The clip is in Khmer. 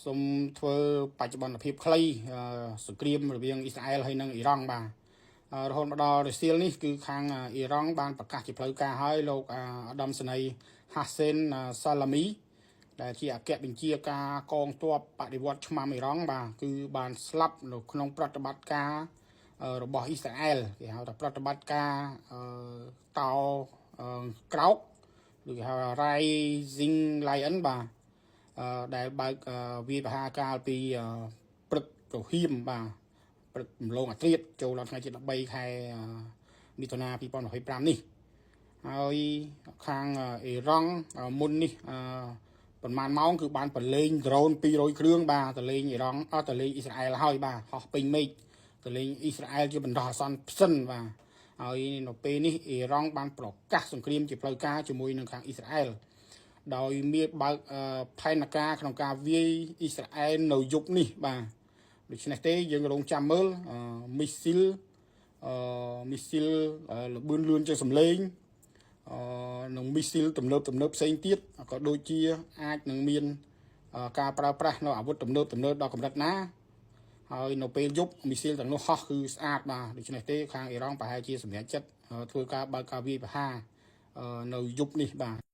សូមធ្វើបច្ចុប្បន្នភាពខ្លីសង្គ្រាមរវាងអ៊ីស្រាអែលហើយនិងអ៊ីរ៉ង់បាទរហូតមកដល់រសៀលនេះគឺខាងអ៊ីរ៉ង់បានប្រកាសជាផ្លូវការហើយលោកឧត្តមសេនីយ៍ហាសេនសាឡាមីដែលជាអគ្គបញ្ជាការកងទ័ពបដិវត្តឆ្មាំអ៊ីរ៉ង់បាទគឺបានស្លាប់នៅក្នុងប្រតិបត្តិការរបស់អ៊ីស្រាអែលគេហៅថាប្រតិបត្តិការតោក្រោកឬគេហៅ Rising Lion បាទដែលបើកវាយបហាកាលពីព្រឹកព្រហៀមបាទព្រឹករំលងអាត្រៀតចូលដល់ថ្ងៃទី13ខែមិថុនា2025នេះហើយខាងអ៊ីរ៉ង់មុននេះប្រហែលម៉ោងគឺបានប្រឡែងដ្រូន200គ្រឿងបាទទៅលេងអ៊ីរ៉ង់ទៅលេងអ៊ីស្រាអែលហើយបាទហោះពេញមេឃទៅលេងអ៊ីស្រាអែលជាបណ្ដោះអាសន្នផ្សិនបាទហើយនៅពេលនេះអ៊ីរ៉ង់បានប្រកាសសង្គ្រាមជាផ្លូវការជាមួយនឹងខាងអ៊ីស្រាអែលដោយមានបើកផែនការក្នុងការវាយអ៊ីស្រាអែលនៅយប់នេះបាទដូច្នេះទេយើងរងចាំមើលមីស៊ីលលបឿនលឿនជាងសម្លេងនឹងមីស៊ីលទំនើបផ្សេងទៀតក៏ដូចជាអាចនឹងមានការប្រើប្រាស់នៅអាវុធទំនើបដល់កម្រិតណាហើយនៅពេលយប់មីស៊ីលទាំងនោះហោះគឺស្អាតបាទដូច្នេះទេខាងអ៊ីរ៉ង់ប្រហែលជាសម្រេចចិត្តធ្វើការបើកការវាយប្រហារនៅយប់នេះបាទ